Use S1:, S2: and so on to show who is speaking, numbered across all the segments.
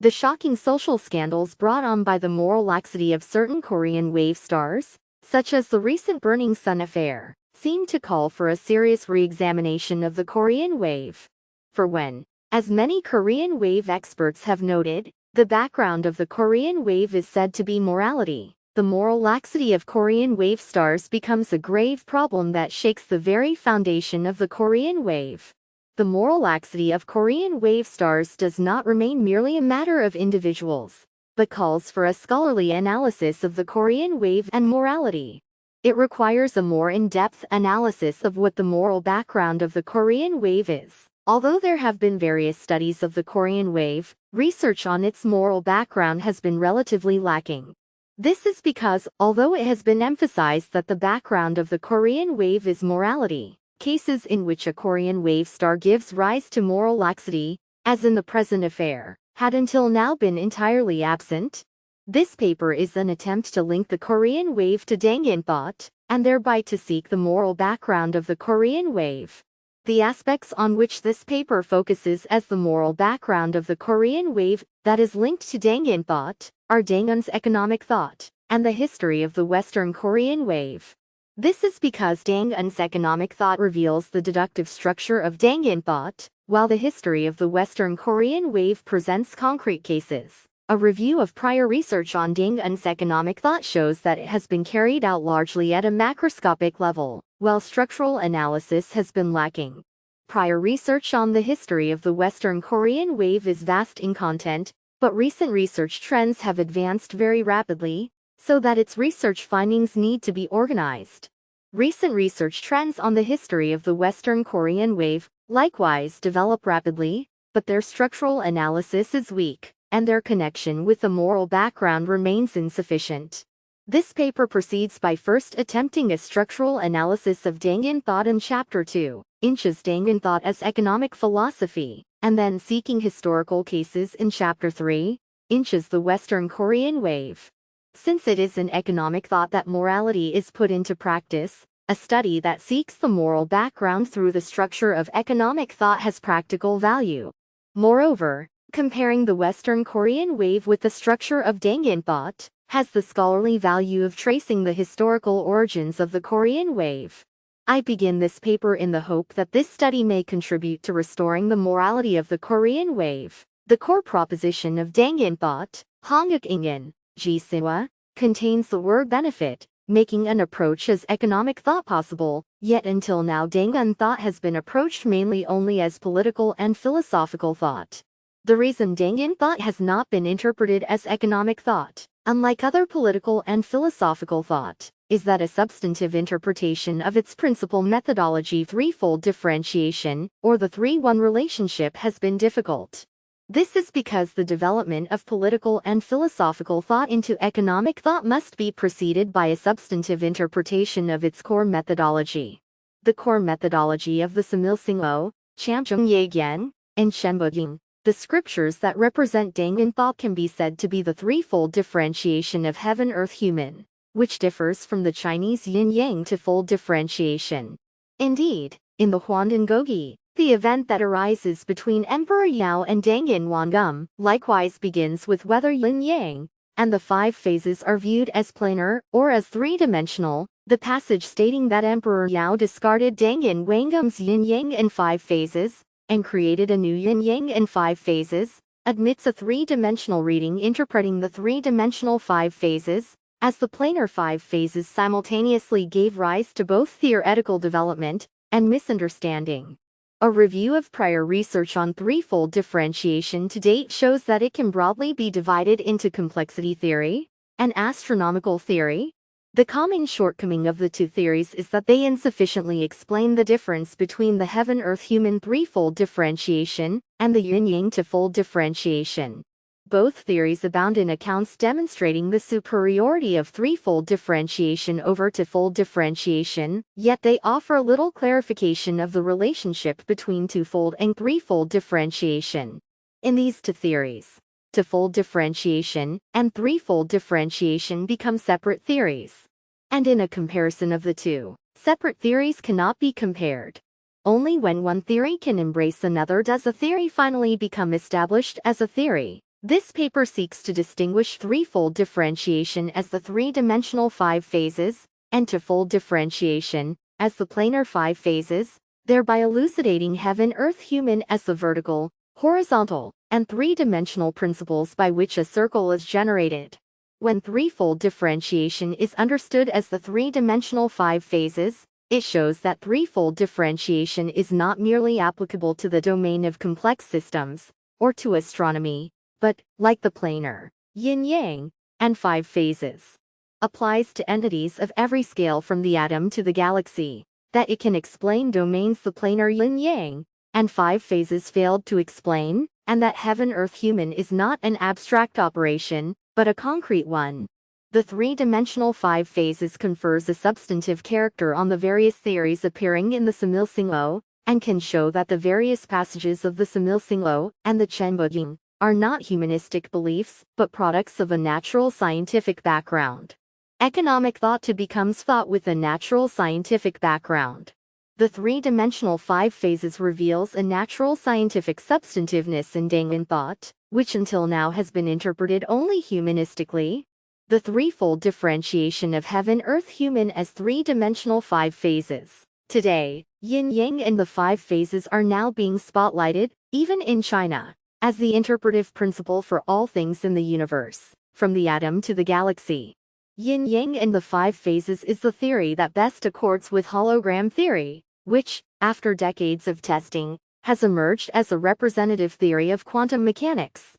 S1: The shocking social scandals brought on by the moral laxity of certain Korean wave stars, such as the recent Burning Sun affair, seem to call for a serious re-examination of the Korean wave. For when, as many Korean wave experts have noted, the background of the Korean wave is said to be morality, the moral laxity of Korean wave stars becomes a grave problem that shakes the very foundation of the Korean wave. The moral laxity of Korean wave stars does not remain merely a matter of individuals, but calls for a scholarly analysis of the Korean wave and morality. It requires a more in-depth analysis of what the moral background of the Korean wave is. Although there have been various studies of the Korean wave, research on its moral background has been relatively lacking. This is because, although it has been emphasized that the background of the Korean wave is morality, cases in which a Korean wave star gives rise to moral laxity, as in the present affair, had until now been entirely absent. This paper is an attempt to link the Korean wave to Dangin thought, and thereby to seek the moral background of the Korean wave. The aspects on which this paper focuses as the moral background of the Korean wave that is linked to Dangin thought are Dangun's economic thought and the history of the Western Korean wave. This is because Dangun's economic thought reveals the deductive structure of Dangin thought, while the history of the Western Korean wave presents concrete cases. A review of prior research on Dangun's economic thought shows that it has been carried out largely at a macroscopic level, while structural analysis has been lacking. Prior research on the history of the Western Korean wave is vast in content, but recent research trends have advanced very rapidly, so that its research findings need to be organized. Recent research trends on the history of the Western Korean wave, likewise, develop rapidly, but their structural analysis is weak, and their connection with the moral background remains insufficient. This paper proceeds by first attempting a structural analysis of Dangin thought in Chapter 2, Inches Dangin thought as economic philosophy, and then seeking historical cases in Chapter 3, Inches the Western Korean wave. Since it is in economic thought that morality is put into practice, a study that seeks the moral background through the structure of economic thought has practical value. Moreover, comparing the Western Korean wave with the structure of Dangin thought has the scholarly value of tracing the historical origins of the Korean wave. I begin this paper in the hope that this study may contribute to restoring the morality of the Korean wave. The core proposition of Dangin thought, Hanguk Ingen, Ji-Siwa, contains the word benefit, making an approach as economic thought possible, yet until now Dangun thought has been approached mainly only as political and philosophical thought. The reason Dangin thought has not been interpreted as economic thought, unlike other political and philosophical thought, is that a substantive interpretation of its principal methodology threefold differentiation, or the 3-1 relationship has been difficult. This is because the development of political and philosophical thought into economic thought must be preceded by a substantive interpretation of its core methodology. The core methodology of the Samilsing-o, Chamjung Yegian, and Shenbuging, the scriptures that represent Dangin thought can be said to be the threefold differentiation of heaven-earth-human, which differs from the Chinese yin-yang to-fold differentiation. Indeed, in the Huandan Gogi, the event that arises between Emperor Yao and Dangin Wangum likewise begins with whether yin-yang, and the 5 phases are viewed as planar or as 3-dimensional. The passage stating that Emperor Yao discarded Dangin Wangum's yin-yang in 5 phases, and created a new yin-yang in 5 phases, admits a 3-dimensional reading interpreting the 3-dimensional 5 phases, as the planar 5 phases simultaneously gave rise to both theoretical development and misunderstanding. A review of prior research on threefold differentiation to date shows that it can broadly be divided into complexity theory and astronomical theory. The common shortcoming of the two theories is that they insufficiently explain the difference between the heaven-earth-human threefold differentiation and the yin-yang to-fold differentiation. Both theories abound in accounts demonstrating the superiority of threefold differentiation over two-fold differentiation, yet they offer little clarification of the relationship between two-fold and threefold differentiation. In these two theories, two-fold differentiation and threefold differentiation become separate theories. And in a comparison of the two, separate theories cannot be compared. Only when one theory can embrace another does a theory finally become established as a theory. This paper seeks to distinguish threefold differentiation as the three-dimensional five phases, and two-fold differentiation as the planar five phases, thereby elucidating heaven-earth-human as the vertical, horizontal, and three-dimensional principles by which a circle is generated. When threefold differentiation is understood as the three-dimensional five phases, it shows that threefold differentiation is not merely applicable to the domain of complex systems, or to astronomy, but, like the planar, yin-yang, and five phases, applies to entities of every scale from the atom to the galaxy, that it can explain domains the planar yin-yang, and five phases failed to explain, and that heaven-earth-human is not an abstract operation, but a concrete one. The three-dimensional five phases confers a substantive character on the various theories appearing in the Similsinglo, and can show that the various passages of the Similsinglo and the Chenbuging are not humanistic beliefs, but products of a natural scientific background. Economic thought becomes thought with a natural scientific background. The three-dimensional five phases reveals a natural scientific substantiveness in Dangan thought, which until now has been interpreted only humanistically. The threefold differentiation of heaven-earth-human as three-dimensional five phases. Today, yin-yang and the five phases are now being spotlighted, even in China, as the interpretive principle for all things in the universe, from the atom to the galaxy. Yin-yang and the five phases is the theory that best accords with hologram theory, which, after decades of testing, has emerged as a representative theory of quantum mechanics.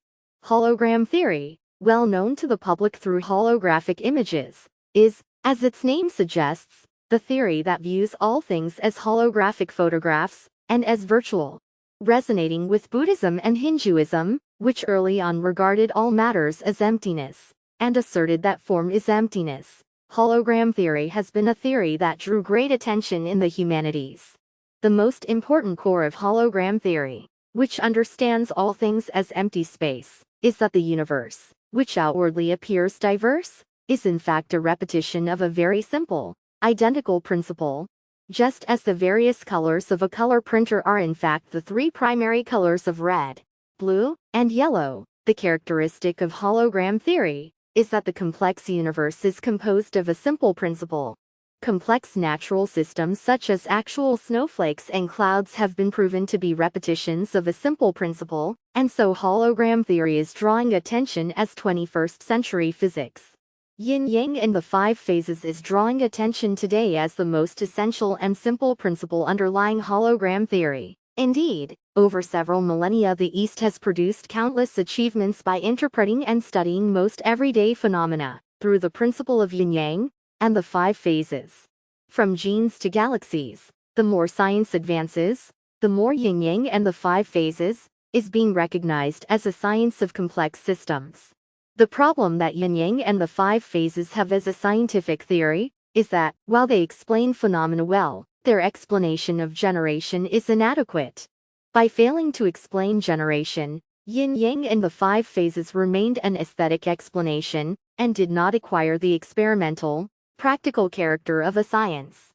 S1: Hologram theory, well known to the public through holographic images, is, as its name suggests, the theory that views all things as holographic photographs, and as virtual. Resonating with Buddhism and Hinduism, which early on regarded all matters as emptiness, and asserted that form is emptiness, hologram theory has been a theory that drew great attention in the humanities. The most important core of hologram theory, which understands all things as empty space, is that the universe, which outwardly appears diverse, is in fact a repetition of a very simple, identical principle. Just as the various colors of a color printer are in fact the three primary colors of red, blue, and yellow, the characteristic of hologram theory is that the complex universe is composed of a simple principle. Complex natural systems such as actual snowflakes and clouds have been proven to be repetitions of a simple principle, and so hologram theory is drawing attention as 21st century physics. Yin-yang and the five phases is drawing attention today as the most essential and simple principle underlying hologram theory. Indeed, over several millennia the East has produced countless achievements by interpreting and studying most everyday phenomena through the principle of yin-yang and the five phases. From genes to galaxies, the more science advances, the more yin-yang and the five phases is being recognized as a science of complex systems. The problem that yin-yang and the five phases have as a scientific theory is that, while they explain phenomena well, their explanation of generation is inadequate. By failing to explain generation, yin-yang and the five phases remained an aesthetic explanation, and did not acquire the experimental, practical character of a science.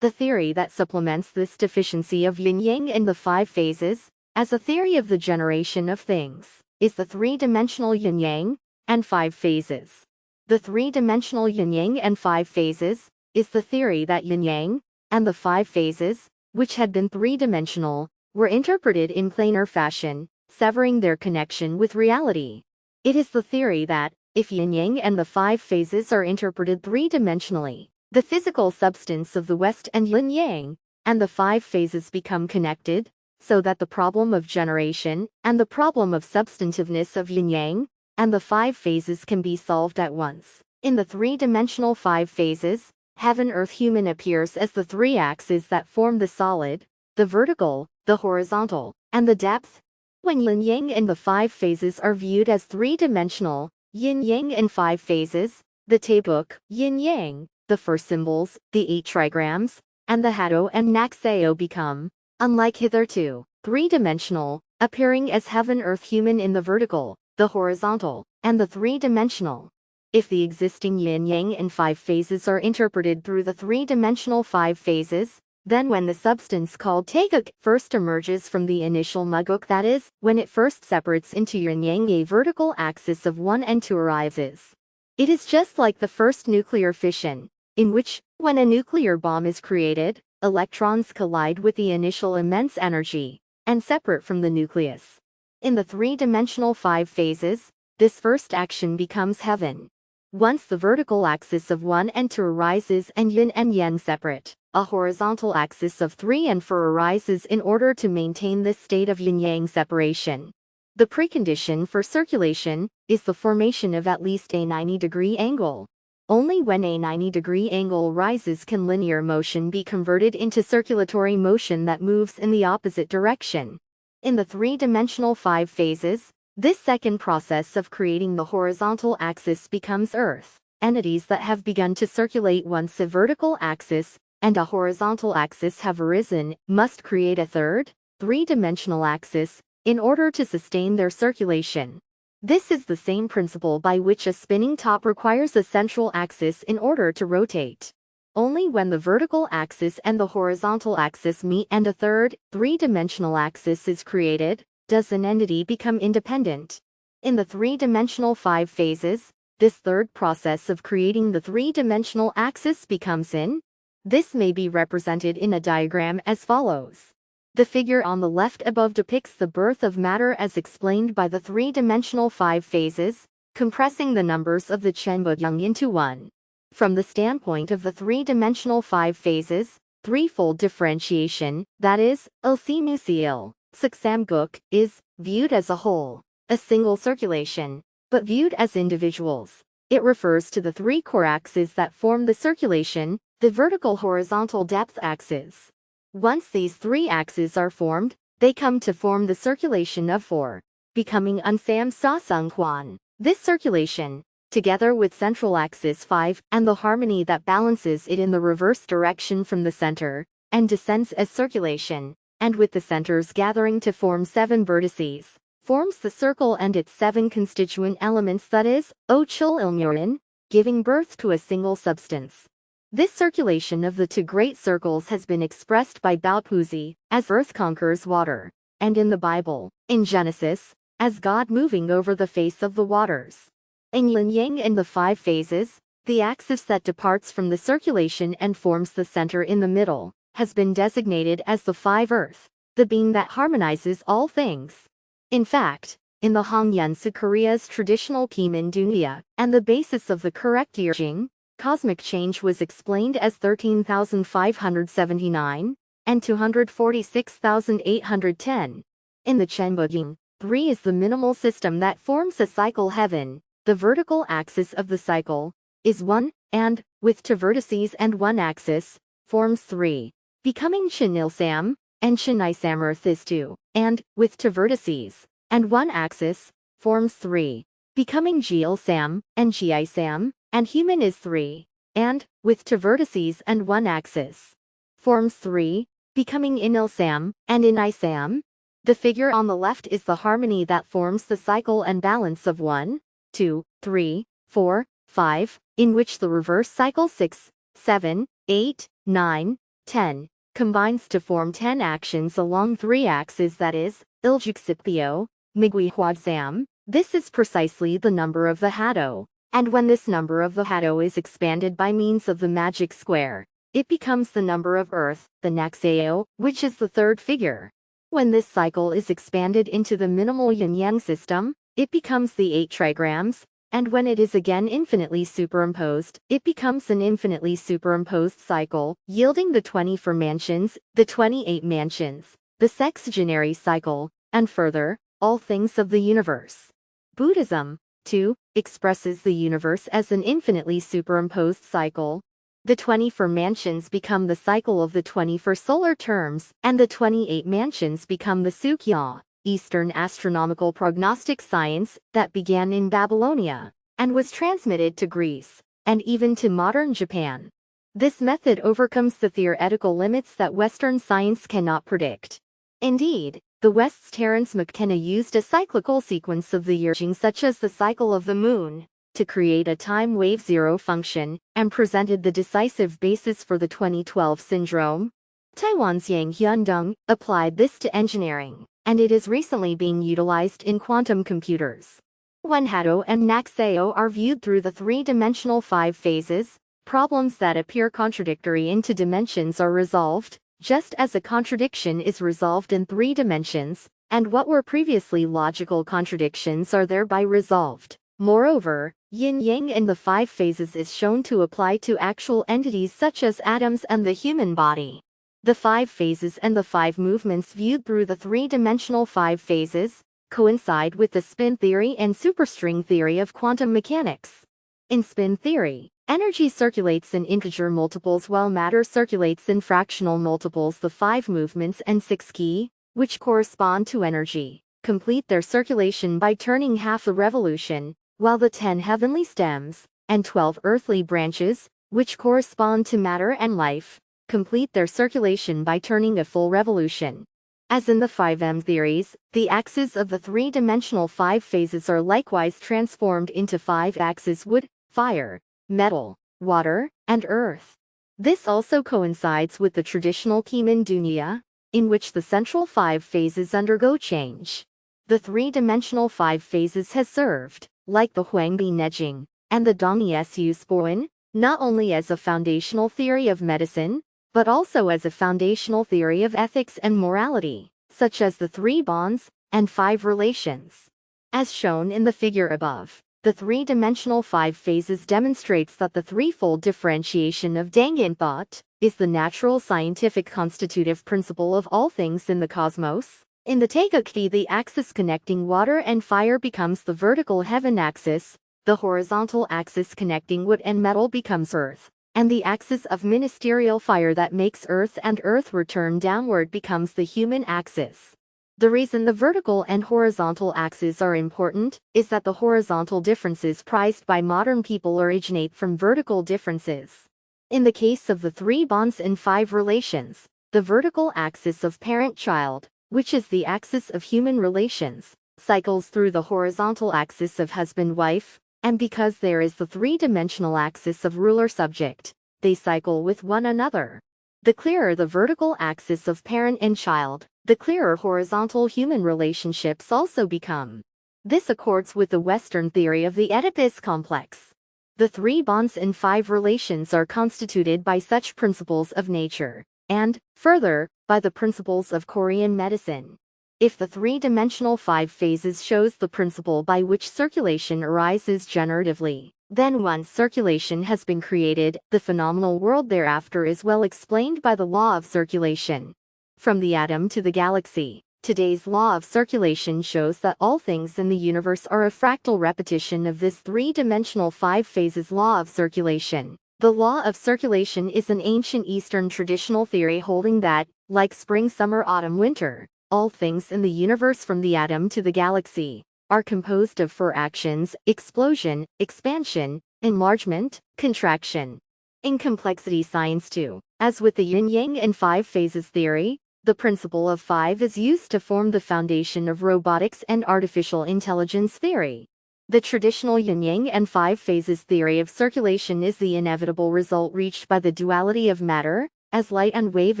S1: The theory that supplements this deficiency of yin-yang and the five phases, as a theory of the generation of things, is the three-dimensional yin-yang and five phases. The three-dimensional yin-yang and five phases is the theory that yin-yang and the five phases, which had been three-dimensional, were interpreted in planar fashion, severing their connection with reality. It is the theory that, if yin-yang and the five phases are interpreted three-dimensionally, the physical substance of the West and yin-yang and the five phases become connected, so that the problem of generation and the problem of substantiveness of yin-yang and the five phases can be solved at once. In the three-dimensional five phases, heaven-earth-human appears as the three axes that form the solid, the vertical, the horizontal, and the depth. When yin-yang and the five phases are viewed as three-dimensional, yin-yang and five phases, the Taebuk, yin-yang, the four symbols, the 8 trigrams, and the Hado and Naxeo become, unlike hitherto, three-dimensional, appearing as heaven-earth-human in the vertical, the horizontal, and the three-dimensional. If the existing yin-yang and five phases are interpreted through the three-dimensional five phases, Then when the substance called Taeguk first emerges from the initial Muguk, that is, when it first separates into yin-yang, a vertical axis of 1 and 2 arises. It is just like the first nuclear fission, in which, when a nuclear bomb is created, electrons collide with the initial immense energy, and separate from the nucleus. In the three-dimensional 5 phases, this first action becomes heaven. Once the vertical axis of 1 and 2 arises and yin and yang separate, a horizontal axis of 3 and 4 arises in order to maintain this state of yin-yang separation. The precondition for circulation is the formation of at least a 90-degree angle. Only when a 90-degree angle rises can linear motion be converted into circulatory motion that moves in the opposite direction. In the three-dimensional 5 phases, this second process of creating the horizontal axis becomes Earth. Entities that have begun to circulate once a vertical axis and a horizontal axis have arisen must create a third, three-dimensional axis in order to sustain their circulation. This is the same principle by which a spinning top requires a central axis in order to rotate. Only when the vertical axis and the horizontal axis meet and a third, three-dimensional axis is created, does an entity become independent. In the three-dimensional 5 phases, this third process of creating the three-dimensional axis becomes in. This may be represented in a diagram as follows. The figure on the left above depicts the birth of matter as explained by the three-dimensional 5 phases, compressing the numbers of the Chenbudyeong into one. From the standpoint of the three-dimensional 5 phases, threefold differentiation, that is, ilsimusil, Saksamguk, is viewed as a whole, a single circulation, but viewed as individuals. It refers to the 3 core axes that form the circulation, the vertical horizontal depth axes. Once these 3 axes are formed, they come to form the circulation of 4, becoming Unsam Sasung Hwan. This circulation, together with central axis 5 and the harmony that balances it in the reverse direction from the center, and descends as circulation, and with the centers gathering to form 7 vertices, forms the circle and its 7 constituent elements, that is, Ochul Ilmurin, giving birth to a single substance. This circulation of the 2 great circles has been expressed by Baopuzi as earth conquers water, and in the Bible, in Genesis, as God moving over the face of the waters. In yin-yang in the 5 phases, the axis that departs from the circulation and forms the center in the middle, has been designated as the 5 earth, the being that harmonizes all things. In fact, in the Hongyensu Korea's traditional Kimin Dunya, and the basis of the correct Yirjing, cosmic change was explained as 13,579 and 246,810. In the Chenbudyeong, 3 is the minimal system that forms a cycle heaven. The vertical axis of the cycle is 1, and, with 2 vertices and 1 axis, forms 3, becoming Chinilsam, and Chinisamarth is 2, and, with 2 vertices and 1 axis, forms 3, becoming Geilsam, and Geisam, and human is 3, and, with 2 vertices and 1 axis, forms 3, becoming Inilsam, and Inisam. The figure on the left is the harmony that forms the cycle and balance of 1, 2, 3, 4, 5, in which the reverse cycle 6, 7, 8, 9, 10, combines to form 10 actions along 3 axes, that is, Iljuksipio, Migui Huadzam. This is precisely the number of the Hado. And when this number of the Hado is expanded by means of the magic square, it becomes the number of Earth, the Naxeo, which is the 3rd figure. When this cycle is expanded into the minimal yin-yang system, it becomes the 8 trigrams, and when it is again infinitely superimposed, it becomes an infinitely superimposed cycle, yielding the 24 mansions, the 28 mansions, the sexagenary cycle, and further, all things of the universe. Buddhism, too, expresses the universe as an infinitely superimposed cycle. The 24 mansions become the cycle of the 24 solar terms, and the 28 mansions become the Sukya, Eastern astronomical prognostic science, that began in Babylonia, and was transmitted to Greece, and even to modern Japan. This method overcomes the theoretical limits that Western science cannot predict. Indeed, the West's Terence McKenna used a cyclical sequence of the Yirjing, such as the cycle of the moon, to create a time wave zero function, and presented the decisive basis for the 2012 syndrome. Taiwan's Yang Hyundong applied this to engineering, and it is recently being utilized in quantum computers. When Hato and Naxeo are viewed through the three-dimensional five phases, problems that appear contradictory in two dimensions are resolved, just as a contradiction is resolved in three dimensions, and what were previously logical contradictions are thereby resolved. Moreover, yin-yang in the five phases is shown to apply to actual entities such as atoms and the human body. The five phases and the five movements viewed through the three-dimensional five phases coincide with the spin theory and superstring theory of quantum mechanics. In spin theory, energy circulates in integer multiples while matter circulates in fractional multiples. The five movements and six key, which correspond to energy, complete their circulation by turning half a revolution, while the 10 heavenly stems and 12 earthly branches, which correspond to matter and life, complete their circulation by turning a full revolution. As in the 5M theories, the axes of the three-dimensional five phases are likewise transformed into five axes: wood, fire, metal, water, and earth. This also coincides with the traditional Kimin Dunya, in which the central five phases undergo change. The three-dimensional five phases has served, like the Huangbi Nejing and the Dongyi Su Spoin, not only as a foundational theory of medicine, but also as a foundational theory of ethics and morality, such as the three bonds and five relations. As shown in the figure above, the three-dimensional five phases demonstrates that the threefold differentiation of Dangyin thought is the natural scientific constitutive principle of all things in the cosmos. In the Taegukki, the axis connecting water and fire becomes the vertical heaven axis, the horizontal axis connecting wood and metal becomes earth, and the axis of ministerial fire that makes earth and earth return downward becomes the human axis. The reason the vertical and horizontal axes are important is that the horizontal differences prized by modern people originate from vertical differences. In the case of the three bonds and five relations, the vertical axis of parent-child, which is the axis of human relations, cycles through the horizontal axis of husband-wife, and because there is the three-dimensional axis of ruler-subject, they cycle with one another. The clearer the vertical axis of parent and child, the clearer horizontal human relationships also become. This accords with the Western theory of the Oedipus complex. The three bonds and five relations are constituted by such principles of nature, and, further, by the principles of Korean medicine. If the three-dimensional five phases shows the principle by which circulation arises generatively, then once circulation has been created, the phenomenal world thereafter is well explained by the law of circulation. From the atom to the galaxy, today's law of circulation shows that all things in the universe are a fractal repetition of this three-dimensional five phases law of circulation. The law of circulation is an ancient Eastern traditional theory holding that, like spring, summer, autumn, winter, all things in the universe from the atom to the galaxy are composed of four actions: explosion, expansion, enlargement, contraction. In complexity science too, as with the yin-yang and five phases theory, the principle of five is used to form the foundation of robotics and artificial intelligence theory. The traditional yin-yang and five phases theory of circulation is the inevitable result reached by the duality of matter, as light and wave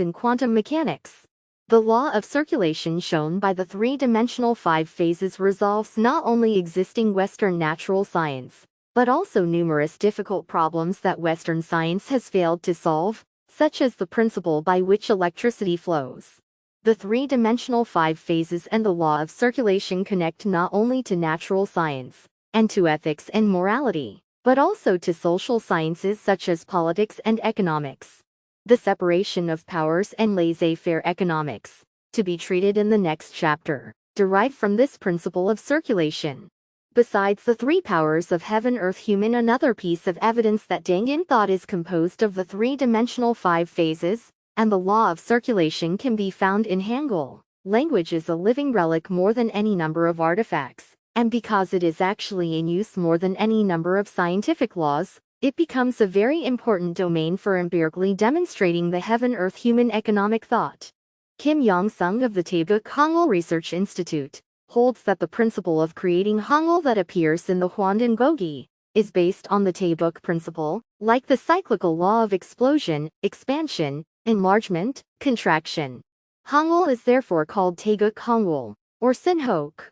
S1: in quantum mechanics. The law of circulation shown by the three-dimensional five phases resolves not only existing Western natural science, but also numerous difficult problems that Western science has failed to solve, such as the principle by which electricity flows. The three-dimensional five phases and the law of circulation connect not only to natural science and to ethics and morality, but also to social sciences such as politics and economics. The separation of powers and laissez-faire economics, to be treated in the next chapter, derive from this principle of circulation. Besides the three powers of heaven, earth, human, another piece of evidence that Dangyin thought is composed of the three-dimensional five phases, and the law of circulation can be found in Hangul. Language is a living relic more than any number of artifacts, and because it is actually in use more than any number of scientific laws, it becomes a very important domain for empirically demonstrating the heaven-earth-human economic thought. Kim Yong-sung of the Taeguk Hangul Research Institute holds that the principle of creating Hangul that appears in the Hwanden Gogi is based on the Taeguk principle, like the cyclical law of explosion, expansion, enlargement, contraction. Hangul is therefore called Taeguk Hangul, or Sinhok.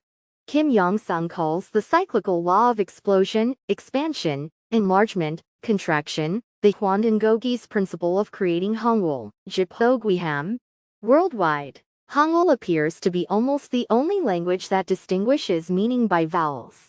S1: Kim Yong-sung calls the cyclical law of explosion, expansion, enlargement, contraction, the Hwandan-Gogi's principle of creating Hangul, Jipogwiham. Worldwide, Hangul appears to be almost the only language that distinguishes meaning by vowels.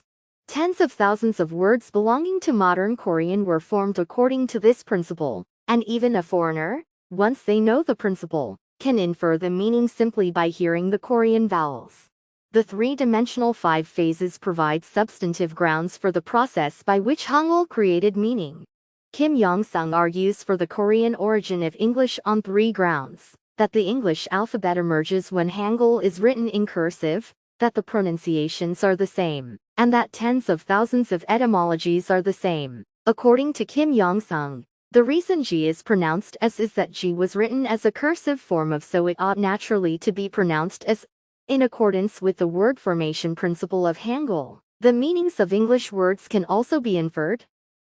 S1: Tens of thousands of words belonging to modern Korean were formed according to this principle, and even a foreigner, once they know the principle, can infer the meaning simply by hearing the Korean vowels. The three-dimensional five phases provide substantive grounds for the process by which Hangul created meaning. Kim Yong-sung argues for the Korean origin of English on three grounds: that the English alphabet emerges when Hangul is written in cursive, that the pronunciations are the same, and that tens of thousands of etymologies are the same. According to Kim Yong-sung, the reason G is pronounced as is that G was written as a cursive form of, so it ought naturally to be pronounced as. In accordance with the word formation principle of Hangul, the meanings of English words can also be inferred.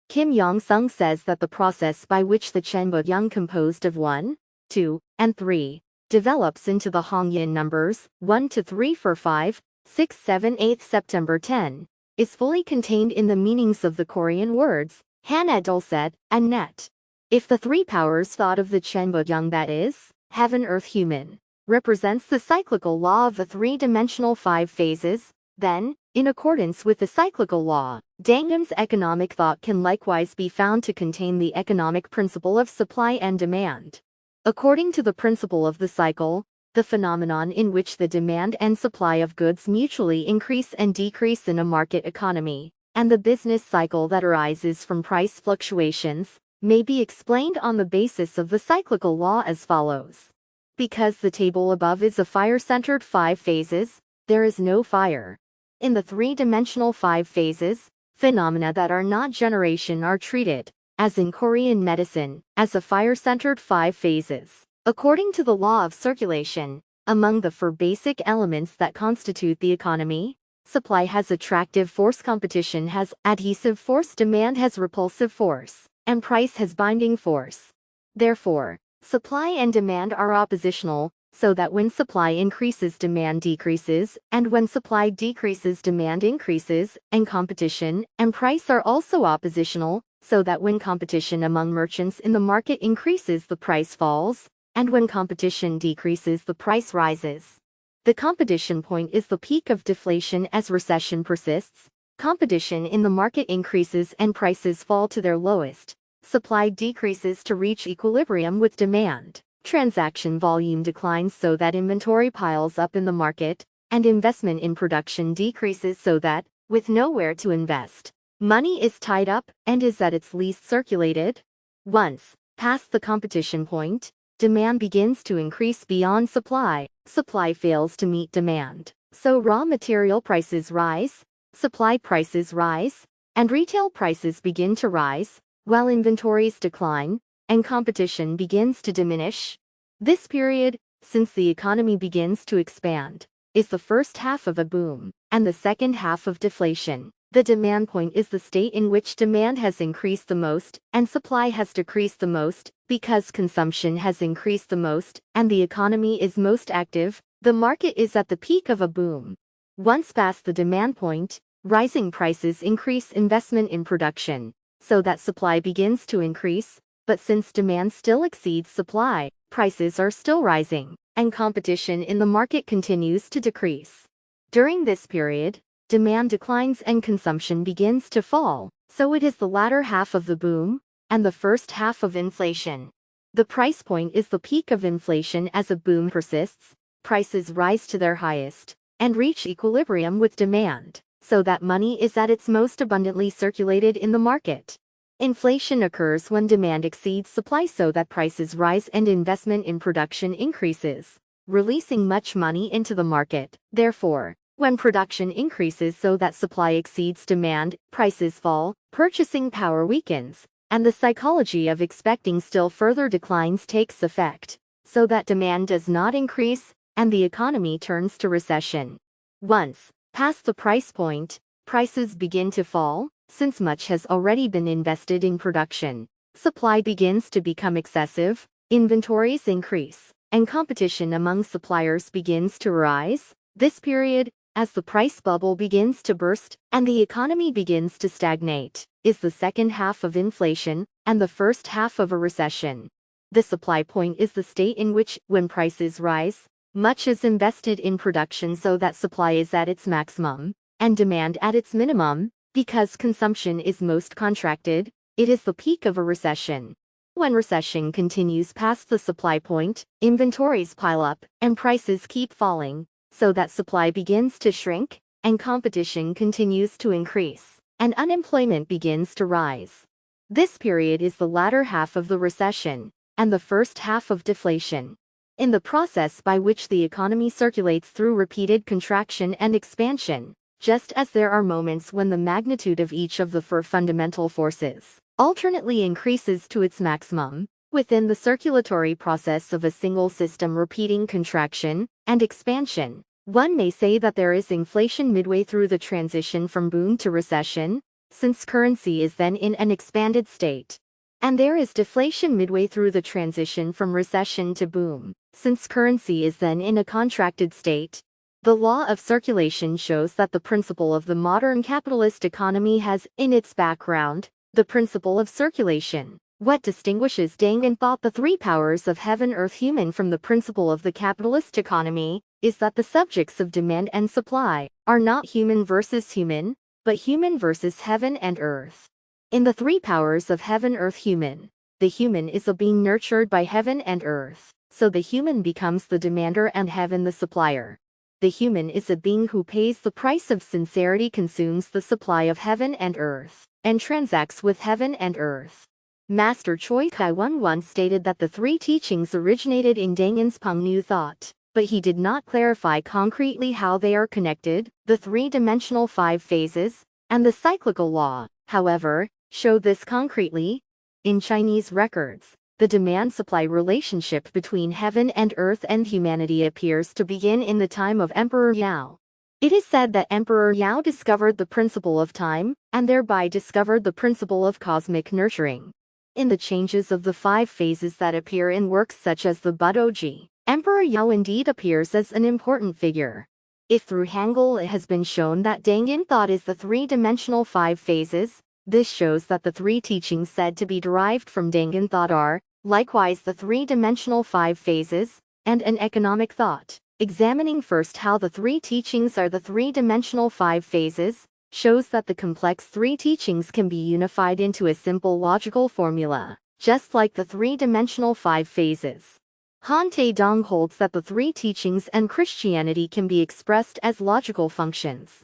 S1: Kim Yong-sung says that the process by which the Cheonbuk composed of 1, 2, and 3 develops into the Hongyin numbers 1 to 3 for 5, 6, 7, 8 September 10 is fully contained in the meanings of the Korean words Hana Dulset and Net. If the three powers thought of the Cheonbuk, that is, heaven, earth, human, represents the cyclical law of the three-dimensional five phases, then, in accordance with the cyclical law, Dangun's economic thought can likewise be found to contain the economic principle of supply and demand. According to the principle of the cycle, the phenomenon in which the demand and supply of goods mutually increase and decrease in a market economy, and the business cycle that arises from price fluctuations, may be explained on the basis of the cyclical law as follows. Because the table above is a fire-centered five phases, there is no fire. In the three-dimensional five phases, phenomena that are not generation are treated, as in Korean medicine, as a fire-centered five phases. According to the law of circulation, among the four basic elements that constitute the economy, supply has attractive force, competition has adhesive force, demand has repulsive force, and price has binding force. Therefore, supply and demand are oppositional, so that when supply increases, demand decreases, and when supply decreases, demand increases, and competition and price are also oppositional, so that when competition among merchants in the market increases, the price falls, and when competition decreases, the price rises. The competition point is the peak of deflation as recession persists. Competition in the market increases and prices fall to their lowest. Supply decreases to reach equilibrium with demand. Transaction volume declines so that inventory piles up in the market, and investment in production decreases so that, with nowhere to invest, money is tied up and is at its least circulated. Once past the competition point, demand begins to increase beyond supply. Supply fails to meet demand, so raw material prices rise, supply prices rise, and retail prices begin to rise, while inventories decline, and competition begins to diminish. This period, since the economy begins to expand, is the first half of a boom, and the second half of deflation. The demand point is the state in which demand has increased the most, and supply has decreased the most, because consumption has increased the most, and the economy is most active. The market is at the peak of a boom. Once past the demand point, rising prices increase investment in production, so that supply begins to increase, but since demand still exceeds supply, prices are still rising, and competition in the market continues to decrease. During this period, demand declines and consumption begins to fall, so it is the latter half of the boom, and the first half of inflation. The price point is the peak of inflation as a boom persists, prices rise to their highest, and reach equilibrium with demand, so that money is at its most abundantly circulated in the market. Inflation occurs when demand exceeds supply so that prices rise and investment in production increases, releasing much money into the market. Therefore, when production increases so that supply exceeds demand, prices fall, purchasing power weakens, and the psychology of expecting still further declines takes effect, so that demand does not increase, and the economy turns to recession. Once past the price point, prices begin to fall, since much has already been invested in production. Supply begins to become excessive, inventories increase, and competition among suppliers begins to rise. This period, as the price bubble begins to burst and the economy begins to stagnate, is the second half of inflation and the first half of a recession. The supply point is the state in which, when prices rise, much is invested in production so that supply is at its maximum and demand at its minimum. Because consumption is most contracted, it is the peak of a recession. When recession continues past the supply point, inventories pile up and prices keep falling, so that supply begins to shrink and competition continues to increase, and unemployment begins to rise. This period is the latter half of the recession and the first half of deflation. In the process by which the economy circulates through repeated contraction and expansion, just as there are moments when the magnitude of each of the four fundamental forces alternately increases to its maximum, within the circulatory process of a single system repeating contraction and expansion, one may say that there is inflation midway through the transition from boom to recession, since currency is then in an expanded state. And there is deflation midway through the transition from recession to boom, since currency is then in a contracted state. The law of circulation shows that the principle of the modern capitalist economy has, in its background, the principle of circulation. What distinguishes Dangan thought the three powers of heaven, earth, human from the principle of the capitalist economy is that the subjects of demand and supply are not human versus human, but human versus heaven and earth. In the three powers of heaven, earth, human, the human is a being nurtured by heaven and earth, so the human becomes the demander and heaven the supplier. The human is a being who pays the price of sincerity, consumes the supply of heaven and earth, and transacts with heaven and earth. Master Choi Kai-won once stated that the three teachings originated in Dangan's Pengnu thought, but he did not clarify concretely how they are connected. The three-dimensional five phases and the cyclical law, however, show this concretely. In Chinese records, the demand-supply relationship between heaven and earth and humanity appears to begin in the time of Emperor Yao. It is said that Emperor Yao discovered the principle of time, and thereby discovered the principle of cosmic nurturing. In the changes of the five phases that appear in works such as the Budoji, Emperor Yao indeed appears as an important figure. If through Hangul it has been shown that Dangan thought is the three-dimensional five phases, this shows that the three teachings said to be derived from Dangan thought are, likewise, the three-dimensional five phases, and an economic thought. Examining first how the three teachings are the three-dimensional five phases, shows that the complex three teachings can be unified into a simple logical formula, just like the three-dimensional five phases. Han Tae-dong holds that the three teachings and Christianity can be expressed as logical functions.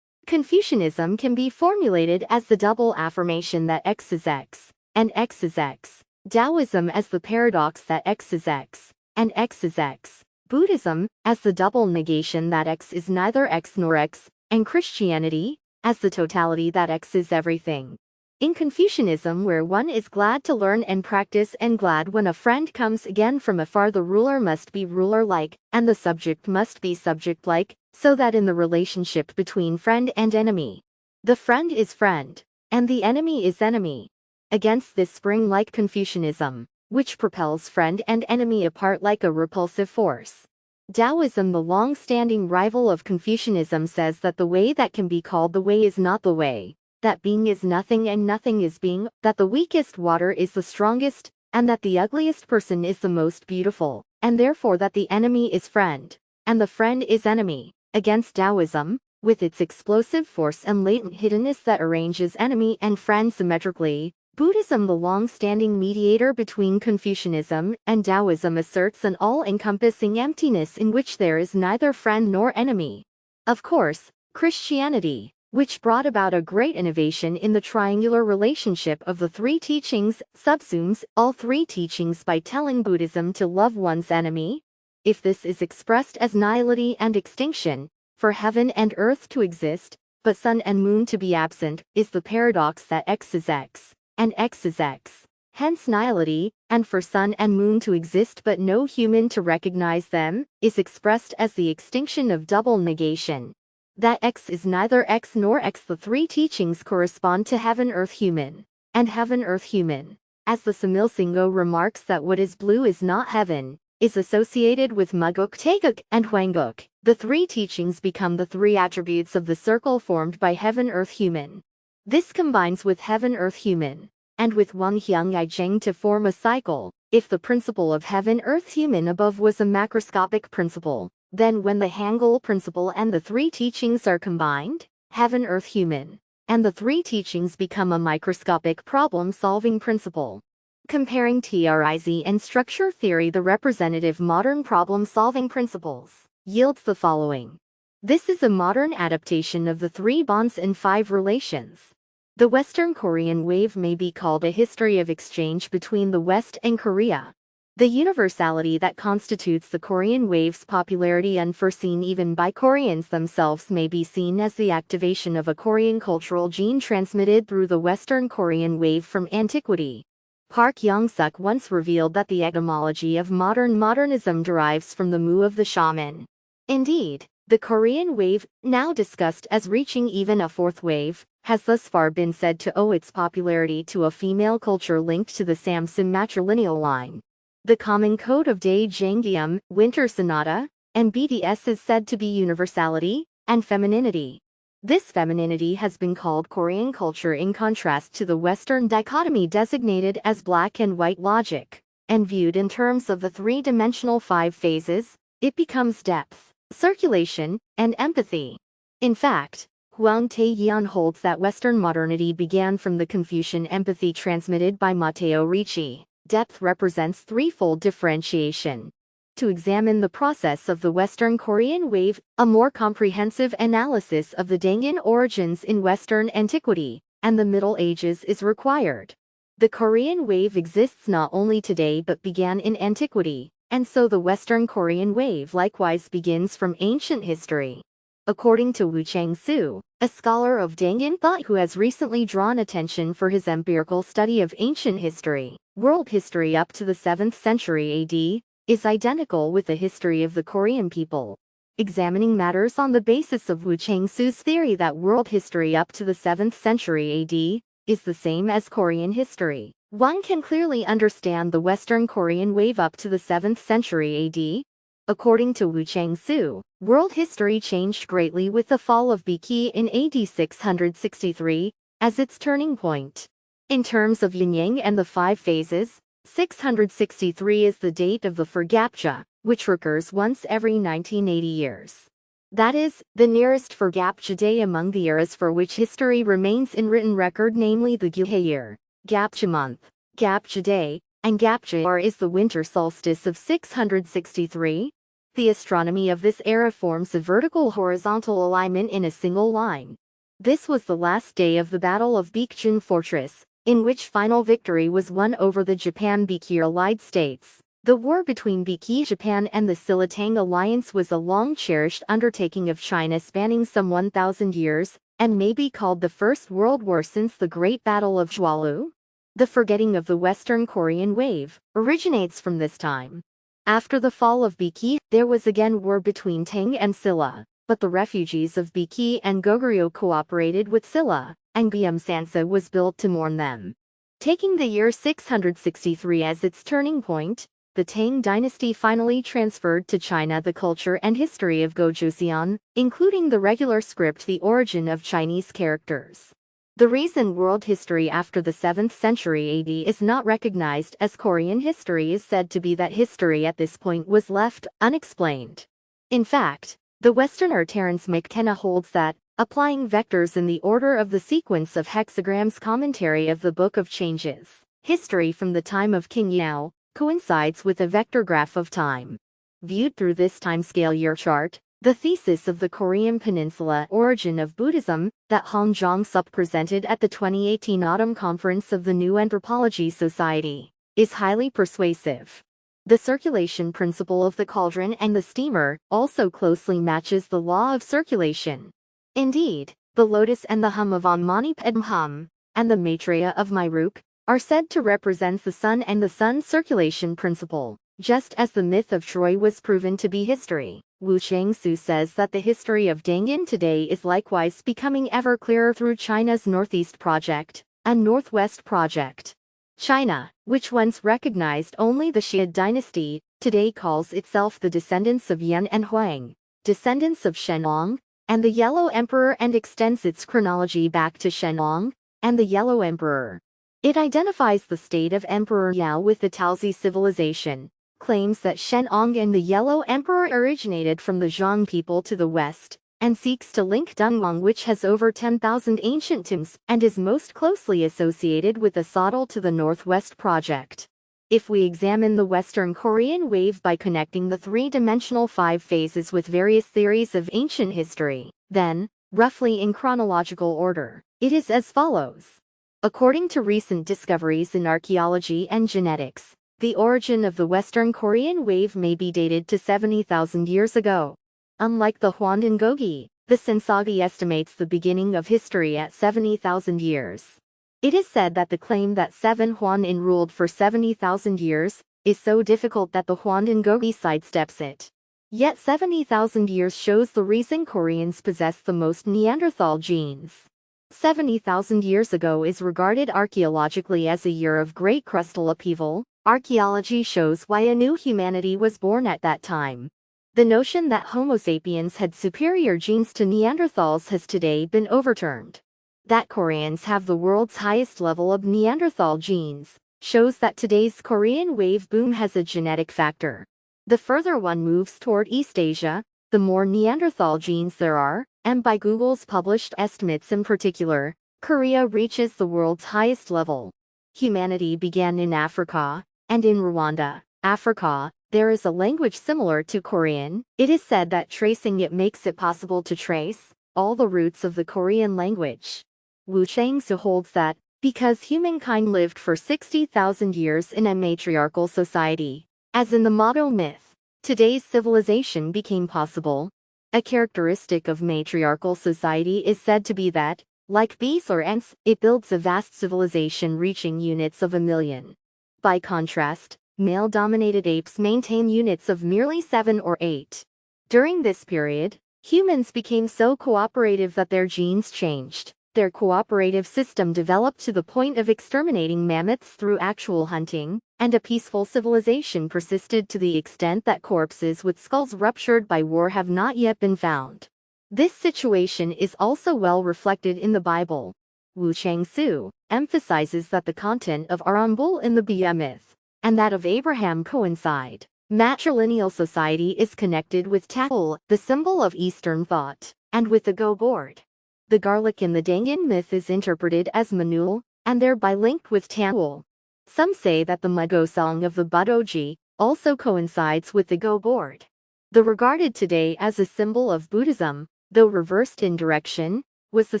S1: Confucianism can be formulated as the double affirmation that X is X, and X is X. Taoism as the paradox that X is X, and X is X. Buddhism as the double negation that X is neither X nor X, and Christianity as the totality that X is everything. In Confucianism, where one is glad to learn and practice and glad when a friend comes again from afar, the ruler must be ruler-like, and the subject must be subject-like, so that in the relationship between friend and enemy, the friend is friend, and the enemy is enemy. Against this spring-like Confucianism, which propels friend and enemy apart like a repulsive force, Taoism, the long-standing rival of Confucianism, says that the way that can be called the way is not the way, that being is nothing and nothing is being, that the weakest water is the strongest, and that the ugliest person is the most beautiful, and therefore that the enemy is friend, and the friend is enemy. Against Taoism, with its explosive force and latent hiddenness that arranges enemy and friend symmetrically, Buddhism, the long-standing mediator between Confucianism and Taoism, asserts an all-encompassing emptiness in which there is neither friend nor enemy. Of course, Christianity, which brought about a great innovation in the triangular relationship of the three teachings, subsumes all three teachings by telling Buddhism to love one's enemy. If this is expressed as nihility and extinction, for heaven and earth to exist, but sun and moon to be absent, is the paradox that X is X, and X is X. Hence nihility, and for sun and moon to exist but no human to recognize them, is expressed as the extinction of double negation. That X is neither X nor X. The three teachings correspond to heaven, earth, human, and heaven, earth, human. as the Samilsingo remarks that what is blue is not heaven, is associated with Muguk, Teguk, and Huanguk. The three teachings become the three attributes of the circle formed by heaven, earth, human. This combines with heaven, earth, human, and with Wang Hyang I Cheng to form a cycle. If the principle of heaven, earth, human above was a macroscopic principle, then when the Hangul principle and the three teachings are combined, heaven, earth, human, and the three teachings become a microscopic problem-solving principle. Comparing TRIZ and structure theory, the representative modern problem-solving principles yields the following. This is a modern adaptation of the three bonds and five relations. The Western Korean wave may be called a history of exchange between the West and Korea. The universality that constitutes the Korean wave's popularity, unforeseen even by Koreans themselves, may be seen as the activation of a Korean cultural gene transmitted through the Western Korean wave from antiquity. Park Yong-suk once revealed that the etymology of modern modernism derives from the mu of the shaman. Indeed, the Korean wave, now discussed as reaching even a fourth wave, has thus far been said to owe its popularity to a female culture linked to the Samsun matrilineal line. The common code of Daejangyeom, Winter Sonata, and BTS is said to be universality and femininity. This femininity has been called Korean culture in contrast to the Western dichotomy designated as black and white logic, and viewed in terms of the three-dimensional five phases, it becomes depth, circulation, and empathy. In fact, Hwang Tae-yeon holds that Western modernity began from the Confucian empathy transmitted by Matteo Ricci. Depth represents threefold differentiation. To examine the process of the Western Korean wave, a more comprehensive analysis of the Dangin origins in Western antiquity and the Middle Ages is required. The Korean wave exists not only today but began in antiquity, and so the Western Korean wave likewise begins from ancient history. According to Woo Chang-soo, a scholar of Dangin thought who has recently drawn attention for his empirical study of ancient history, world history up to the 7th century AD, is identical with the history of the Korean people. Examining matters on the basis of Woo Chang-soo's theory that world history up to the 7th century AD is the same as Korean history, one can clearly understand the Western Korean wave up to the 7th century AD. According to Woo Chang-soo, world history changed greatly with the fall of Baekje in AD 663 as its turning point. In terms of yin-yang and the five phases, 663 is the date of the Forgapja, which recurs once every 1980 years. That is, the nearest Forgapja day among the eras for which history remains in written record, namely the Gyuhae year, Gapja month, Gapja day, and Gapja hour is the winter solstice of 663. The astronomy of this era forms a vertical-horizontal alignment in a single line. This was the last day of the Battle of Baekje Fortress, in which final victory was won over the Japan-Baekje allied states. The war between Baekje Japan and the Silla-Tang alliance was a long-cherished undertaking of China spanning some 1,000 years, and may be called the First World War since the Great Battle of Jwalu. The forgetting of the Western Korean wave originates from this time. After the fall of Baekje, there was again war between Tang and Silla, but the refugees of Baekje and Goguryeo cooperated with Silla, and Gyeomsansa was built to mourn them. Taking the year 663 as its turning point, the Tang dynasty finally transferred to China the culture and history of Gojoseon, including the regular script, the origin of Chinese characters. The reason world history after the 7th century AD is not recognized as Korean history is said to be that history at this point was left unexplained. In fact, the Westerner Terence McKenna holds that, applying vectors in the order of the sequence of hexagrams, commentary of the Book of Changes, history from the time of King Yao, coincides with a vector graph of time. Viewed through this timescale year chart, the thesis of the Korean Peninsula origin of Buddhism that Han Jong-sup presented at the 2018 Autumn Conference of the New Anthropology Society is highly persuasive. The circulation principle of the cauldron and the steamer also closely matches the law of circulation. Indeed, the lotus and the hum of On Mani Padme Hum, and the Maitreya of Myrup, are said to represent the sun and the sun's circulation principle, just as the myth of Troy was proven to be history. Woo Chang-soo says that the history of Dangin today is likewise becoming ever clearer through China's Northeast Project and Northwest Project. China, which once recognized only the Xia dynasty, today calls itself the descendants of Yan and Huang, descendants of Shenlong, and the Yellow Emperor, and extends its chronology back to Shenlong and the Yellow Emperor. It identifies the state of Emperor Yao with the Taozi civilization, claims that Shenlong and the Yellow Emperor originated from the Zhang people to the west, and seeks to link Dunhuang, which has over 10,000 ancient tombs and is most closely associated with the Sodal to the Northwest project. If we examine the Western Korean wave by connecting the three-dimensional 5 phases with various theories of ancient history, then, roughly in chronological order, it is as follows. According to recent discoveries in archaeology and genetics, the origin of the Western Korean wave may be dated to 70,000 years ago. Unlike the Hwandin Gogi, the Sensagi estimates the beginning of history at 70,000 years. It is said that the claim that 7 Hwandin ruled for 70,000 years is so difficult that the Hwandin Gogi sidesteps it. Yet 70,000 years shows the reason Koreans possess the most Neanderthal genes. 70,000 years ago is regarded archaeologically as a year of great crustal upheaval. Archaeology shows why a new humanity was born at that time. The notion that Homo sapiens had superior genes to Neanderthals has today been overturned. That Koreans have the world's highest level of Neanderthal genes shows that today's Korean wave boom has a genetic factor. The further one moves toward East Asia, the more Neanderthal genes there are, and by Google's published estimates in particular, Korea reaches the world's highest level. Humanity began in Africa, and in Rwanda, Africa, there is a language similar to Korean. It is said that tracing it makes it possible to trace all the roots of the Korean language. Wu Changsu holds that, because humankind lived for 60,000 years in a matriarchal society, as in the Mado myth, today's civilization became possible. A characteristic of matriarchal society is said to be that, like bees or ants, it builds a vast civilization reaching units of a million. By contrast, male-dominated apes maintain units of merely 7 or 8. During this period, humans became so cooperative that their genes changed. Their cooperative system developed to the point of exterminating mammoths through actual hunting, and a peaceful civilization persisted to the extent that corpses with skulls ruptured by war have not yet been found. This situation is also well reflected in the Bible. Wu Changsu emphasizes that the content of Arambul in the Bia myth and that of Abraham coincide. Matrilineal society is connected with Taul, the symbol of Eastern thought, and with the go board. The garlic in the Dangan myth is interpreted as Manul, and thereby linked with Taul. Some say that the Mago song of the Badoji also coincides with the go board. The regarded today as a symbol of Buddhism, though reversed in direction, was the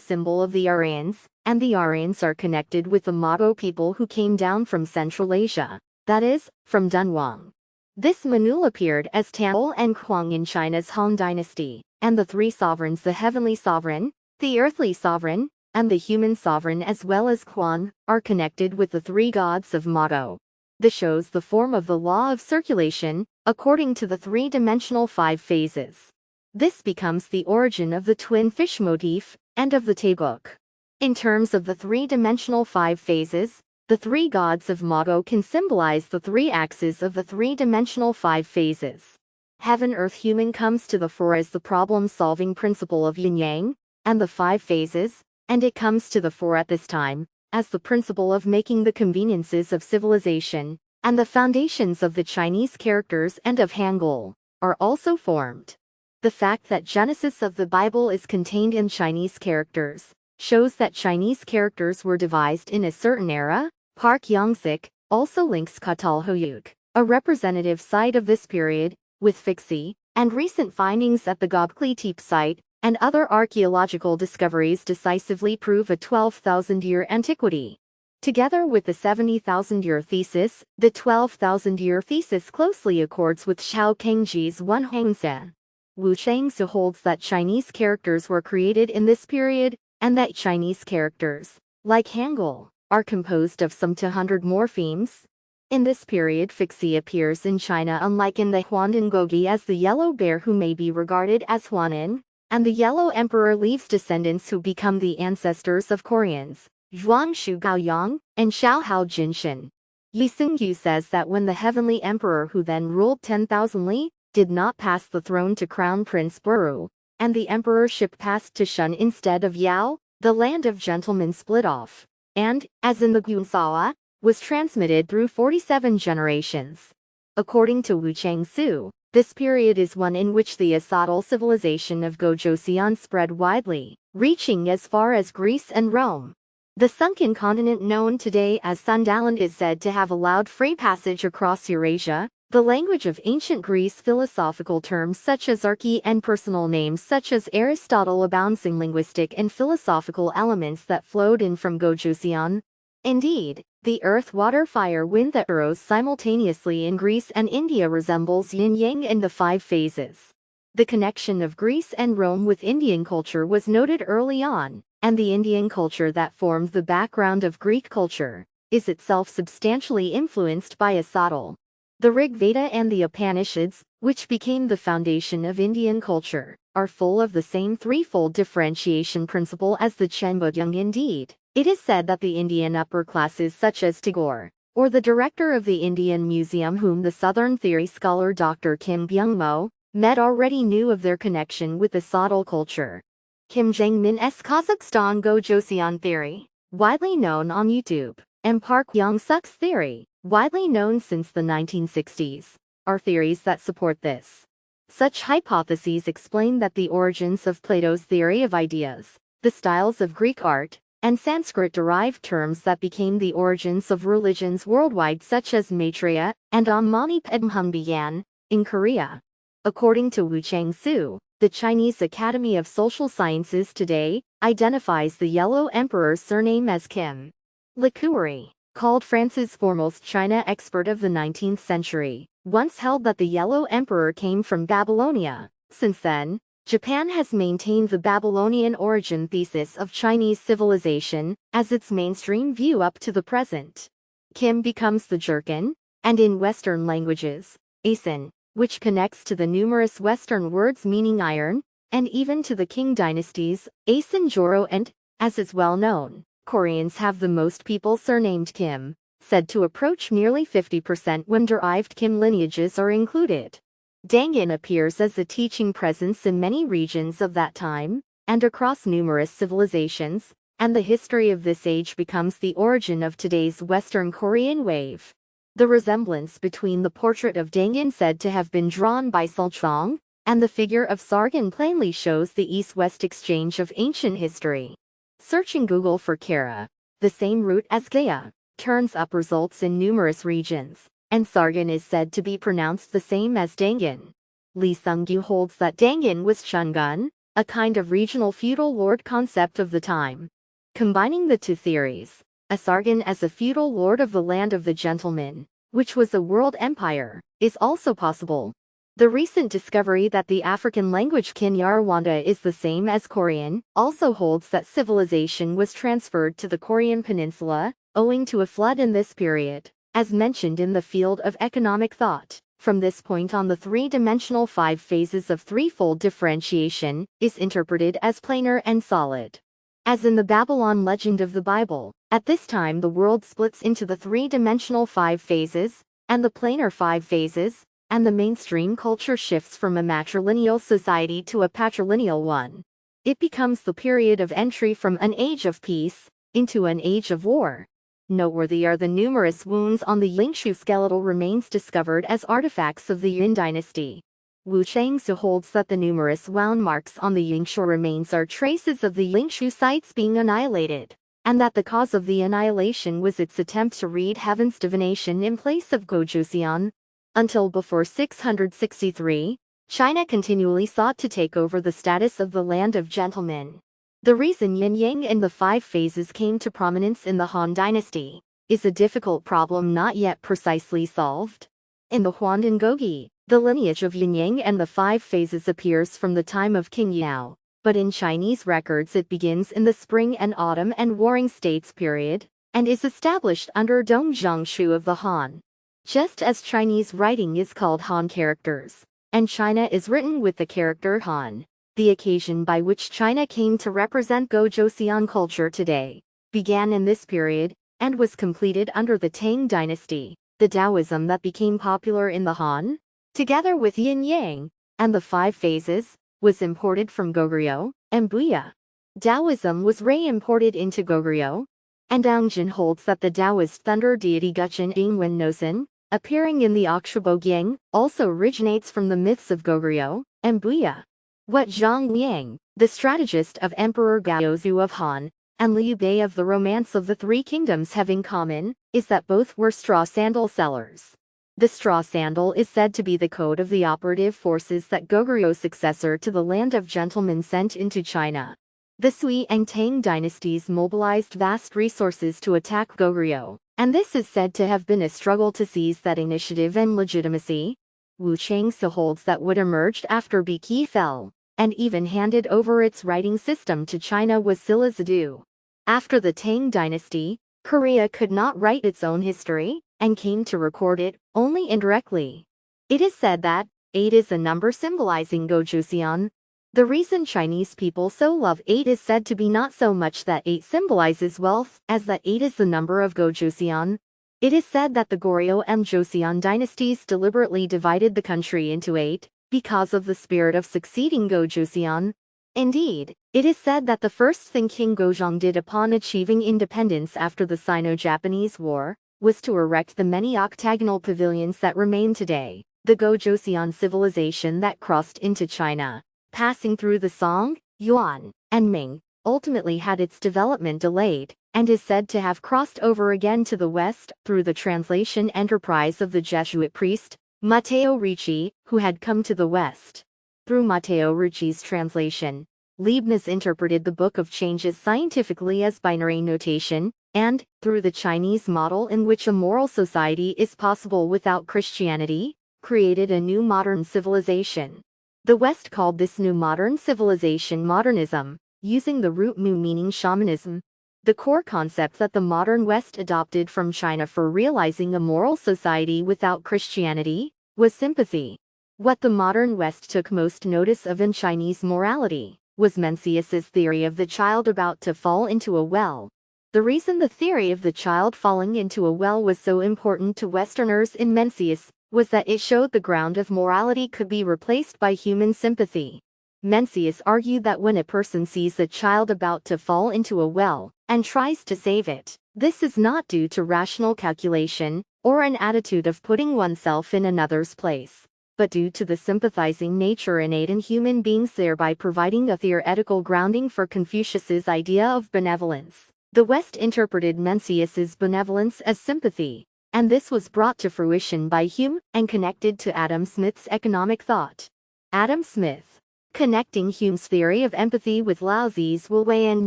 S1: symbol of the Aryans, and the Aryans are connected with the Mago people who came down from Central Asia, that is, from Dunhuang. This Manul appeared as Taul and Huang in China's Han Dynasty, and the 3 sovereigns, the heavenly sovereign, the earthly sovereign, and the human sovereign as well as Quan, are connected with the 3 gods of Mago. This shows the form of the law of circulation, according to the 3-dimensional 5 phases. This becomes the origin of the twin fish motif, and of the Taeguk. In terms of the 3-dimensional 5 phases, the 3 gods of Mago can symbolize the 3 axes of the 3-dimensional 5 phases. Heaven, earth, human comes to the fore as the problem-solving principle of yin-yang, and the 5 phases, and it comes to the fore at this time, as the principle of making the conveniences of civilization, and the foundations of the Chinese characters and of Hangul, are also formed. The fact that Genesis of the Bible is contained in Chinese characters shows that Chinese characters were devised in a certain era. Park Yongsik also links Katalhoyuk, a representative site of this period, with Fixie, and recent findings at the Göbekli Tepe site, and other archaeological discoveries decisively prove a 12,000-year antiquity. Together with the 70,000-year thesis, the 12,000-year thesis closely accords with Xiao Kengji's Wen Hongse. Wu Changsu holds that Chinese characters were created in this period, and that Chinese characters, like Hangul, are composed of some 200 morphemes. In this period, Fixie appears in China unlike in the Hwandin Gogi as the yellow bear who may be regarded as Huanin, and the yellow emperor leaves descendants who become the ancestors of Koreans, Zhuang Shu Gaoyang, and Xiaohao Jinshan. Yi Xingyu says that when the heavenly emperor who then ruled 10,000 li, did not pass the throne to Crown Prince Buru, and the emperorship passed to Shun instead of Yao, the land of gentlemen split off, and, as in the Guansawa, was transmitted through 47 generations. According to Wu Changsu, this period is one in which the Asodal civilization of Gojoseon spread widely, reaching as far as Greece and Rome. The sunken continent known today as Sundaland is said to have allowed free passage across Eurasia, the language of ancient Greece. Philosophical terms such as arche and personal names such as Aristotle abounds in linguistic and philosophical elements that flowed in from Gojoseon. Indeed, the earth, water, fire, wind that arose simultaneously in Greece and India resembles yin-yang in the 5 phases. The connection of Greece and Rome with Indian culture was noted early on, and the Indian culture that formed the background of Greek culture is itself substantially influenced by Aristotle. The Rig Veda and the Upanishads, which became the foundation of Indian culture, are full of the same threefold differentiation principle as the Chenbudjung. Indeed, it is said that the Indian upper classes such as Tagore, or the director of the Indian Museum whom the Southern theory scholar Dr. Kim Byung-mo met already knew of their connection with the Sodal culture. Kim Jang-min's Kazakhstan Gojoseon theory, widely known on YouTube, and Park Young-suk's theory, widely known since the 1960s, are theories that support this. Such hypotheses explain that the origins of Plato's theory of ideas, the styles of Greek art, and Sanskrit-derived terms that became the origins of religions worldwide such as Maitreya and Amenhotep began in Korea. According to Wu Changsu, the Chinese Academy of Social Sciences today identifies the Yellow Emperor's surname as Kim. Lecouri, called France's foremost China expert of the 19th century, once held that the Yellow Emperor came from Babylonia. Since then, Japan has maintained the Babylonian origin thesis of Chinese civilization as its mainstream view up to the present. Kim becomes the Jurchen, and in Western languages, Asen, which connects to the numerous Western words meaning iron, and even to the Qing dynasties, Asen Joro, and, as is well known, Koreans have the most people surnamed Kim, said to approach nearly 50% when derived Kim lineages are included. Dangin appears as a teaching presence in many regions of that time, and across numerous civilizations, and the history of this age becomes the origin of today's Western Korean wave. The resemblance between the portrait of Dangin said to have been drawn by Sulchong, and the figure of Sargon plainly shows the East-West exchange of ancient history. Searching Google for Kara, the same root as Gaya, turns up results in numerous regions, and Sargon is said to be pronounced the same as Dangin. Lee Sung-gyu holds that Dangin was Chungun, a kind of regional feudal lord concept of the time. Combining the two theories, a Sargon as a feudal lord of the land of the gentlemen, which was a world empire, is also possible. The recent discovery that the African language Kinyarwanda is the same as Korean also holds that civilization was transferred to the Korean peninsula, owing to a flood in this period, as mentioned in the field of economic thought. From this point on, the three-dimensional 5 phases of threefold differentiation is interpreted as planar and solid. As in the Babylon legend of the Bible, at this time the world splits into the three-dimensional 5 phases, and the planar 5 phases, and the mainstream culture shifts from a matrilineal society to a patrilineal one. It becomes the period of entry from an age of peace into an age of war. Noteworthy are the numerous wounds on the Yingshu skeletal remains discovered as artifacts of the Yuan dynasty. Wu Changsu holds that the numerous wound marks on the Yingshu remains are traces of the Yingshu sites being annihilated, and that the cause of the annihilation was its attempt to read heaven's divination in place of Gojoseon. Until before 663, China continually sought to take over the status of the land of gentlemen. The reason yin-yang and the 5 phases came to prominence in the Han dynasty is a difficult problem not yet precisely solved. In the Huangdan Gogi, the lineage of yin-yang and the 5 phases appears from the time of King Yao, but in Chinese records it begins in the spring and autumn and warring states period, and is established under Dongjiangshu of the Han. Just as Chinese writing is called Han characters, and China is written with the character Han, the occasion by which China came to represent Gojoseon culture today began in this period, and was completed under the Tang dynasty. The Taoism that became popular in the Han, together with yin-yang, and the five phases, was imported from Goguryeo and Buya. Taoism was re-imported into Goguryeo, and Dongjin holds that the Taoist thunder deity Guchen Dingwen Nosen, appearing in the Akshabogyang, also originates from the myths of Goguryeo and Buya. What Zhang Liang, the strategist of Emperor Gaozu of Han, and Liu Bei of the Romance of the Three Kingdoms have in common, is that both were straw sandal sellers. The straw sandal is said to be the code of the operative forces that Goguryeu's successor to the Land of Gentlemen sent into China. The Sui and Tang dynasties mobilized vast resources to attack Goguryeo, and this is said to have been a struggle to seize that initiative and legitimacy. Wu Changse holds that what emerged after Beqi fell, and even handed over its writing system to China, was Silla Zadu. After the Tang dynasty, Korea could not write its own history, and came to record it only indirectly. It is said that 8 is a number symbolizing Gojoseon. The reason Chinese people so love 8 is said to be not so much that 8 symbolizes wealth, as that 8 is the number of Gojoseon. It is said that the Goryeo and Joseon dynasties deliberately divided the country into 8, because of the spirit of succeeding Gojoseon. Indeed, it is said that the first thing King Gojong did upon achieving independence after the Sino-Japanese War was to erect the many octagonal pavilions that remain today. The Gojoseon civilization that crossed into China, passing through the Song, Yuan, and Ming, ultimately had its development delayed, and is said to have crossed over again to the west through the translation enterprise of the Jesuit priest, Matteo Ricci, who had come to the west. Through Matteo Ricci's translation, Leibniz interpreted the Book of Changes scientifically as binary notation, and, through the Chinese model in which a moral society is possible without Christianity, created a new modern civilization. The West called this new modern civilization modernism, using the root mu meaning shamanism. The core concept that the modern West adopted from China for realizing a moral society without Christianity was sympathy. What the modern West took most notice of in Chinese morality was Mencius's theory of the child about to fall into a well. The reason the theory of the child falling into a well was so important to Westerners in Mencius was that it showed the ground of morality could be replaced by human sympathy. Mencius argued that when a person sees a child about to fall into a well and tries to save it, this is not due to rational calculation or an attitude of putting oneself in another's place, but due to the sympathizing nature innate in human beings, thereby providing a theoretical grounding for Confucius's idea of benevolence. The West interpreted Mencius's benevolence as sympathy, and this was brought to fruition by Hume and connected to Adam Smith's economic thought. Adam Smith, connecting Hume's theory of empathy with Laozi's will way and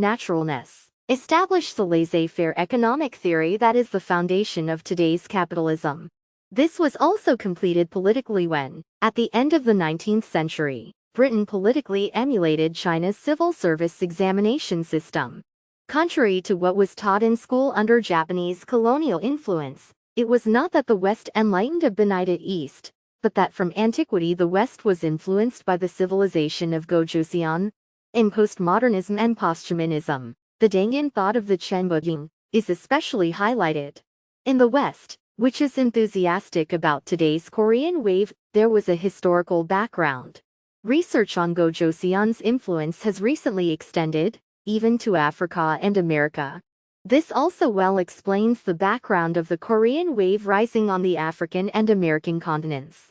S1: naturalness, established the laissez-faire economic theory that is the foundation of today's capitalism. This was also completed politically when, at the end of the 19th century, Britain politically emulated China's civil service examination system. Contrary to what was taught in school under Japanese colonial influence, it was not that the West enlightened a benighted East, but that from antiquity the West was influenced by the civilization of Gojoseon. In postmodernism and posthumanism, the Dangan thought of the Chenbuding is especially highlighted. In the West, which is enthusiastic about today's Korean wave, there was a historical background. Research on Gojoseon's influence has recently extended, even to Africa and America. This also well explains the background of the Korean wave rising on the African and American continents.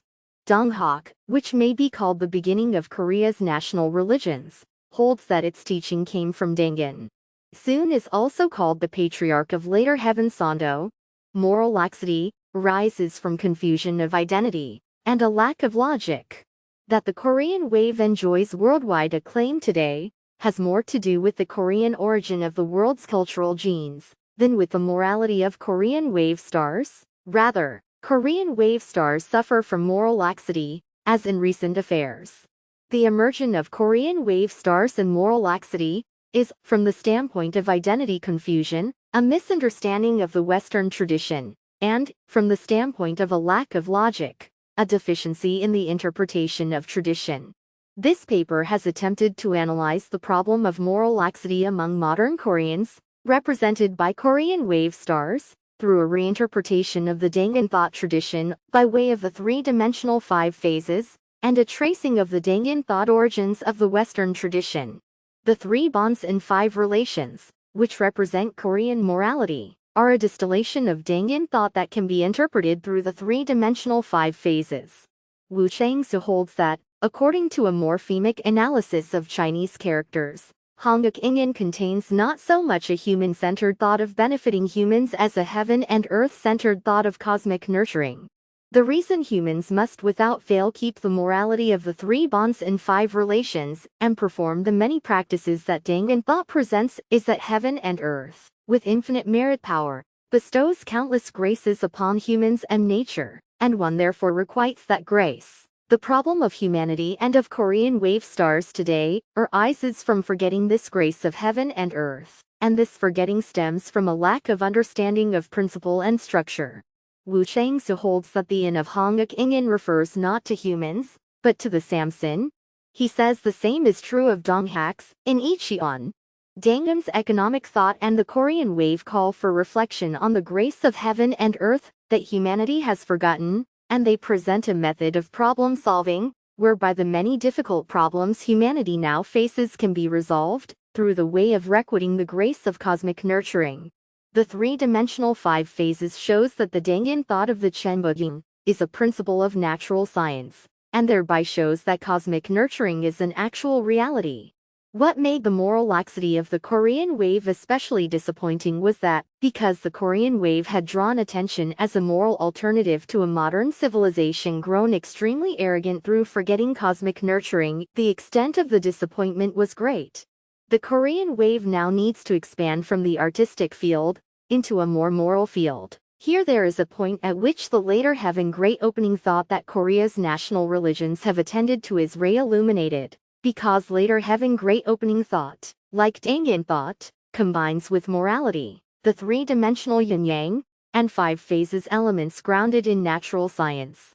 S1: Donghak, which may be called the beginning of Korea's national religions, holds that its teaching came from Dangan. Soon is also called the patriarch of later Heaven Sando. Moral laxity arises from confusion of identity and a lack of logic. That the Korean wave enjoys worldwide acclaim today has more to do with the Korean origin of the world's cultural genes than with the morality of Korean wave stars. Rather, Korean wave stars suffer from moral laxity, as in recent affairs. The emergence of Korean wave stars and moral laxity is, from the standpoint of identity confusion, a misunderstanding of the Western tradition, and, from the standpoint of a lack of logic, a deficiency in the interpretation of tradition. This paper has attempted to analyze the problem of moral laxity among modern Koreans, represented by Korean wave stars, through a reinterpretation of the Dangan thought tradition by way of the three-dimensional five phases, and a tracing of the Dangan thought origins of the Western tradition. The three bonds and five relations, which represent Korean morality, are a distillation of Dangan thought that can be interpreted through the three-dimensional five phases. Wu Changsu holds that, according to a morphemic analysis of Chinese characters, Hanguk Ingyan contains not so much a human-centered thought of benefiting humans as a heaven and earth-centered thought of cosmic nurturing. The reason humans must without fail keep the morality of the three bonds and five relations and perform the many practices that Dangan thought presents is that heaven and earth, with infinite merit power, bestows countless graces upon humans and nature, and one therefore requites that grace. The problem of humanity and of Korean wave stars today arises from forgetting this grace of heaven and earth, and this forgetting stems from a lack of understanding of principle and structure. Wu Changsu holds that the yin of Hanguk Ingyan refers not to humans, but to the Samson. He says the same is true of Donghaks, in Icheon. Dangan's economic thought and the Korean wave call for reflection on the grace of heaven and earth that humanity has forgotten, and they present a method of problem solving, whereby the many difficult problems humanity now faces can be resolved, through the way of requiting the grace of cosmic nurturing. The three-dimensional five phases shows that the Dangan thought of the Chenbogin is a principle of natural science, and thereby shows that cosmic nurturing is an actual reality. What made the moral laxity of the Korean wave especially disappointing was that, because the Korean wave had drawn attention as a moral alternative to a modern civilization grown extremely arrogant through forgetting cosmic nurturing, the extent of the disappointment was great. The Korean wave now needs to expand from the artistic field into a more moral field. Here there is a point at which the later Heaven Great Opening thought that Korea's national religions have attended to is re-illuminated. Because later Heaven Great Opening thought, like Dangan thought, combines with morality, the three-dimensional yin-yang, and five phases elements grounded in natural science.